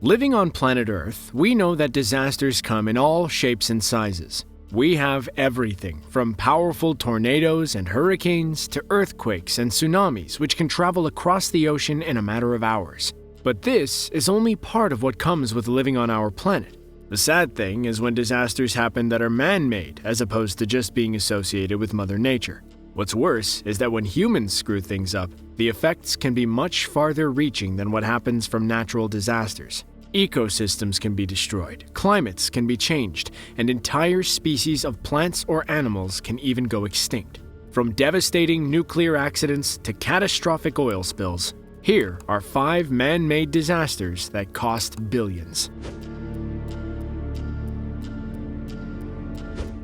Living on planet Earth, we know that disasters come in all shapes and sizes. We have everything from powerful tornadoes and hurricanes to earthquakes and tsunamis, which can travel across the ocean in a matter of hours. But this is only part of what comes with living on our planet. The sad thing is when disasters happen that are man-made, as opposed to just being associated with Mother Nature. What's worse is that when humans screw things up, the effects can be much farther reaching than what happens from natural disasters. Ecosystems can be destroyed, climates can be changed, and entire species of plants or animals can even go extinct. From devastating nuclear accidents to catastrophic oil spills, here are 5 man-made disasters that cost billions.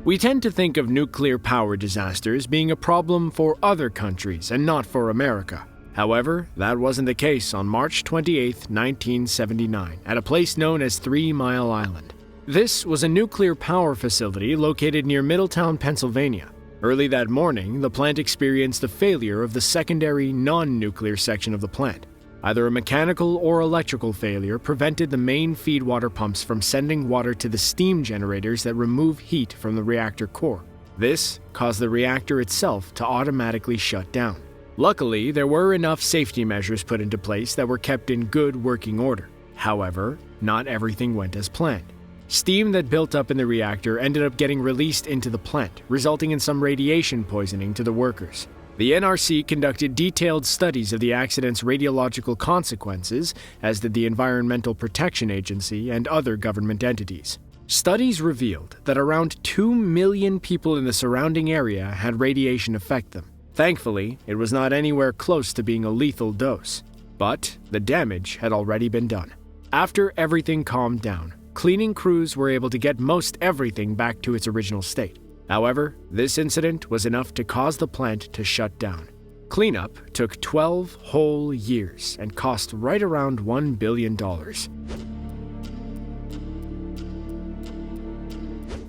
We tend to think of nuclear power disasters being a problem for other countries and not for America. However, that wasn't the case on March 28, 1979, at a place known as 3 Mile Island. This was a nuclear power facility located near Middletown, Pennsylvania. Early that morning, the plant experienced a failure of the secondary non-nuclear section of the plant. Either a mechanical or electrical failure prevented the main feed water pumps from sending water to the steam generators that remove heat from the reactor core. This caused the reactor itself to automatically shut down. Luckily, there were enough safety measures put into place that were kept in good working order. However, not everything went as planned. Steam that built up in the reactor ended up getting released into the plant, resulting in some radiation poisoning to the workers. The NRC conducted detailed studies of the accident's radiological consequences, as did the Environmental Protection Agency and other government entities. Studies revealed that around 2 million people in the surrounding area had radiation affect them. Thankfully, it was not anywhere close to being a lethal dose, but the damage had already been done. After everything calmed down, cleaning crews were able to get most everything back to its original state. However, this incident was enough to cause the plant to shut down. Cleanup took 12 whole years and cost right around $1 billion.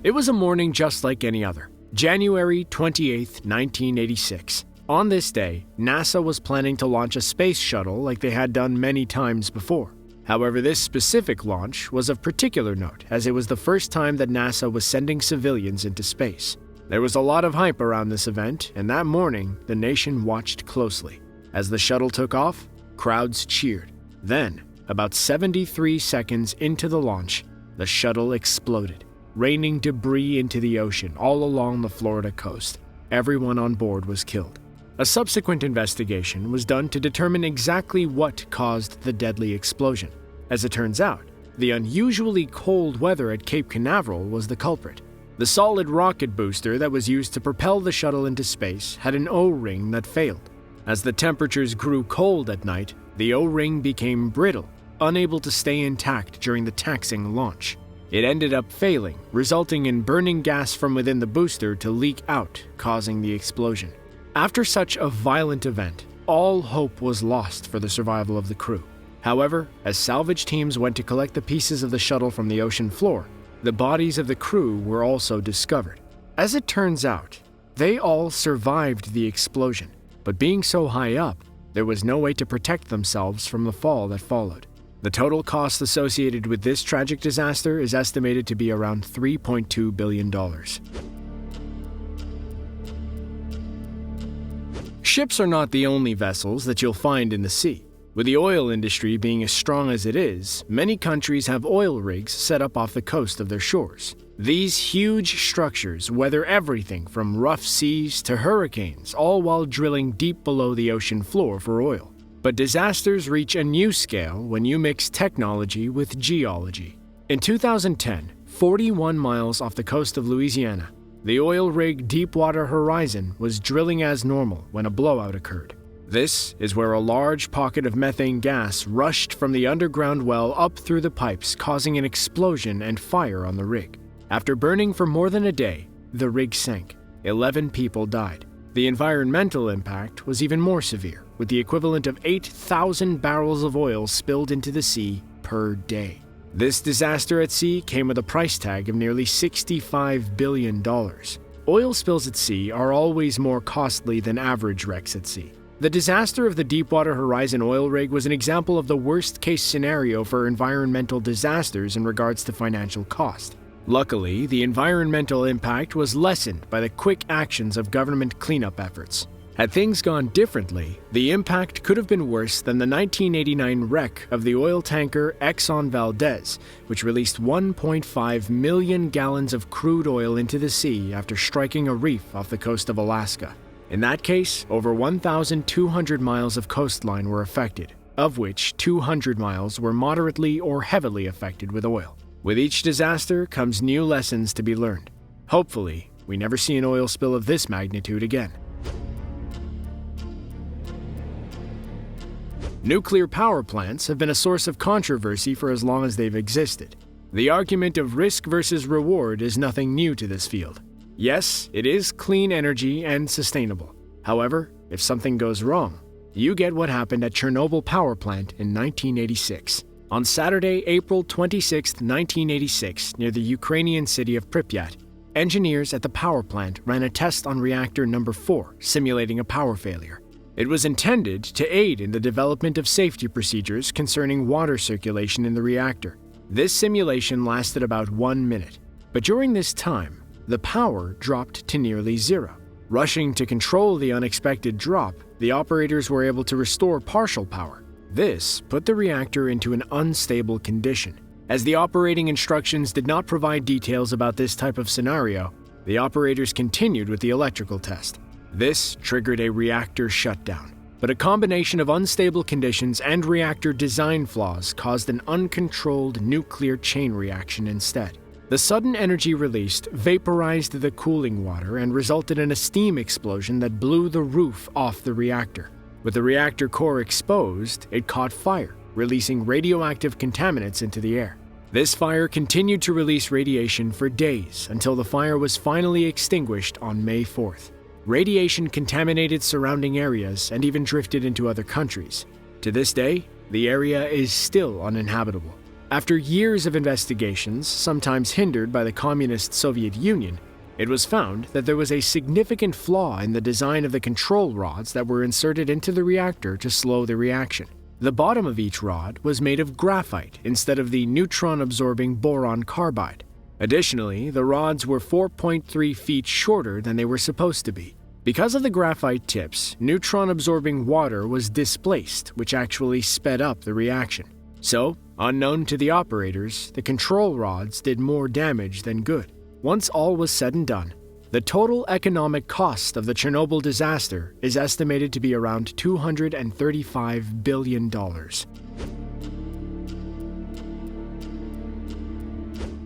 It was a morning just like any other. January 28, 1986. On this day, NASA was planning to launch a space shuttle like they had done many times before. However, this specific launch was of particular note, as it was the first time that NASA was sending civilians into space. There was a lot of hype around this event, and that morning, the nation watched closely. As the shuttle took off, crowds cheered. Then, about 73 seconds into the launch, the shuttle exploded, raining debris into the ocean all along the Florida coast. Everyone on board was killed. A subsequent investigation was done to determine exactly what caused the deadly explosion. As it turns out, the unusually cold weather at Cape Canaveral was the culprit. The solid rocket booster that was used to propel the shuttle into space had an O-ring that failed. As the temperatures grew cold at night, the O-ring became brittle, unable to stay intact during the taxing launch. It ended up failing, resulting in burning gas from within the booster to leak out, causing the explosion. After such a violent event, all hope was lost for the survival of the crew. However, as salvage teams went to collect the pieces of the shuttle from the ocean floor, the bodies of the crew were also discovered. As it turns out, they all survived the explosion, but being so high up, there was no way to protect themselves from the fall that followed. The total cost associated with this tragic disaster is estimated to be around $3.2 billion. Ships are not the only vessels that you'll find in the sea. With the oil industry being as strong as it is, many countries have oil rigs set up off the coast of their shores. These huge structures weather everything from rough seas to hurricanes, all while drilling deep below the ocean floor for oil. But disasters reach a new scale when you mix technology with geology. In 2010, 41 miles off the coast of Louisiana, the oil rig Deepwater Horizon was drilling as normal when a blowout occurred. This is where a large pocket of methane gas rushed from the underground well up through the pipes, causing an explosion and fire on the rig. After burning for more than a day, the rig sank. 11 people died. The environmental impact was even more severe, with the equivalent of 8,000 barrels of oil spilled into the sea per day. This disaster at sea came with a price tag of nearly $65 billion. Oil spills at sea are always more costly than average wrecks at sea. The disaster of the Deepwater Horizon oil rig was an example of the worst-case scenario for environmental disasters in regards to financial cost. Luckily, the environmental impact was lessened by the quick actions of government cleanup efforts. Had things gone differently, the impact could have been worse than the 1989 wreck of the oil tanker Exxon Valdez, which released 1.5 million gallons of crude oil into the sea after striking a reef off the coast of Alaska. In that case, over 1,200 miles of coastline were affected, of which 200 miles were moderately or heavily affected with oil. With each disaster comes new lessons to be learned. Hopefully, we never see an oil spill of this magnitude again. Nuclear power plants have been a source of controversy for as long as they've existed. The argument of risk versus reward is nothing new to this field. Yes, it is clean energy and sustainable. However, if something goes wrong, you get what happened at Chernobyl power plant in 1986. On Saturday, April 26, 1986, near the Ukrainian city of Pripyat, engineers at the power plant ran a test on reactor number 4, simulating a power failure. It was intended to aid in the development of safety procedures concerning water circulation in the reactor. This simulation lasted about 1 minute, but during this time, the power dropped to nearly zero. Rushing to control the unexpected drop, the operators were able to restore partial power. This put the reactor into an unstable condition. As the operating instructions did not provide details about this type of scenario, the operators continued with the electrical test. This triggered a reactor shutdown, but a combination of unstable conditions and reactor design flaws caused an uncontrolled nuclear chain reaction instead. The sudden energy released vaporized the cooling water and resulted in a steam explosion that blew the roof off the reactor. With the reactor core exposed, it caught fire, releasing radioactive contaminants into the air. This fire continued to release radiation for days until the fire was finally extinguished on May 4th. Radiation contaminated surrounding areas and even drifted into other countries. To this day, the area is still uninhabitable. After years of investigations, sometimes hindered by the communist Soviet Union, it was found that there was a significant flaw in the design of the control rods that were inserted into the reactor to slow the reaction. The bottom of each rod was made of graphite instead of the neutron-absorbing boron carbide. Additionally, the rods were 4.3 feet shorter than they were supposed to be. Because of the graphite tips, neutron-absorbing water was displaced, which actually sped up the reaction. So, unknown to the operators, the control rods did more damage than good. Once all was said and done, the total economic cost of the Chernobyl disaster is estimated to be around $235 billion.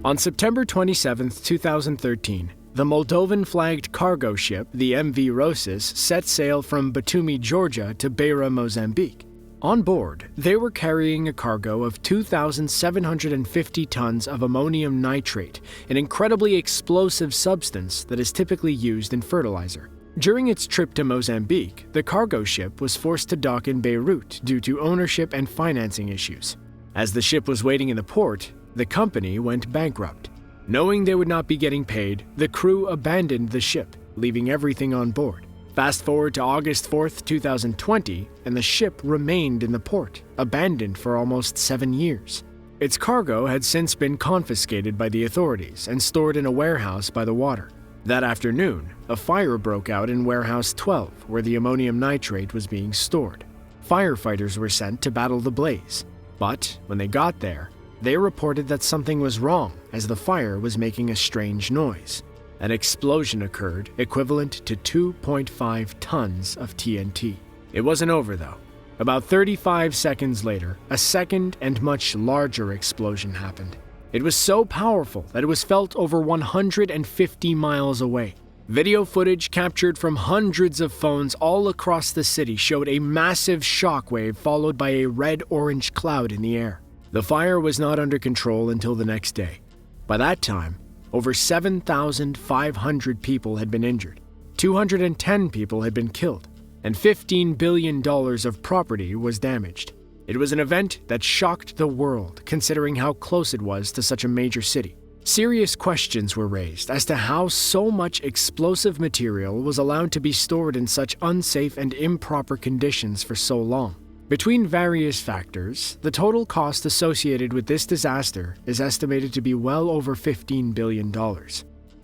On September 27, 2013, the Moldovan-flagged cargo ship, the MV Rosis, set sail from Batumi, Georgia to Beira, Mozambique. On board, they were carrying a cargo of 2,750 tons of ammonium nitrate, an incredibly explosive substance that is typically used in fertilizer. During its trip to Mozambique, the cargo ship was forced to dock in Beirut due to ownership and financing issues. As the ship was waiting in the port, the company went bankrupt. Knowing they would not be getting paid, the crew abandoned the ship, leaving everything on board. Fast forward to August 4, 2020, and the ship remained in the port, abandoned for almost 7 years. Its cargo had since been confiscated by the authorities and stored in a warehouse by the water. That afternoon, a fire broke out in Warehouse 12, where the ammonium nitrate was being stored. Firefighters were sent to battle the blaze, but when they got there, they reported that something was wrong as the fire was making a strange noise. An explosion occurred equivalent to 2.5 tons of TNT. It wasn't over though. About 35 seconds later, a second and much larger explosion happened. It was so powerful that it was felt over 150 miles away. Video footage captured from hundreds of phones all across the city showed a massive shockwave followed by a red-orange cloud in the air. The fire was not under control until the next day. By that time, over 7,500 people had been injured, 210 people had been killed, and $15 billion of property was damaged. It was an event that shocked the world, considering how close it was to such a major city. Serious questions were raised as to how so much explosive material was allowed to be stored in such unsafe and improper conditions for so long. Between various factors, the total cost associated with this disaster is estimated to be well over $15 billion.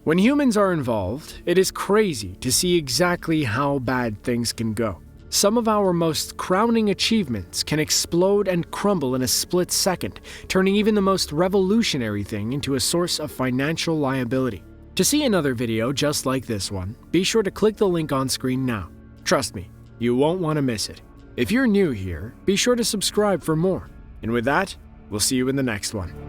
When humans are involved, it is crazy to see exactly how bad things can go. Some of our most crowning achievements can explode and crumble in a split second, turning even the most revolutionary thing into a source of financial liability. To see another video just like this one, be sure to click the link on screen now. Trust me, you won't want to miss it. If you're new here, be sure to subscribe for more. And with that, we'll see you in the next one.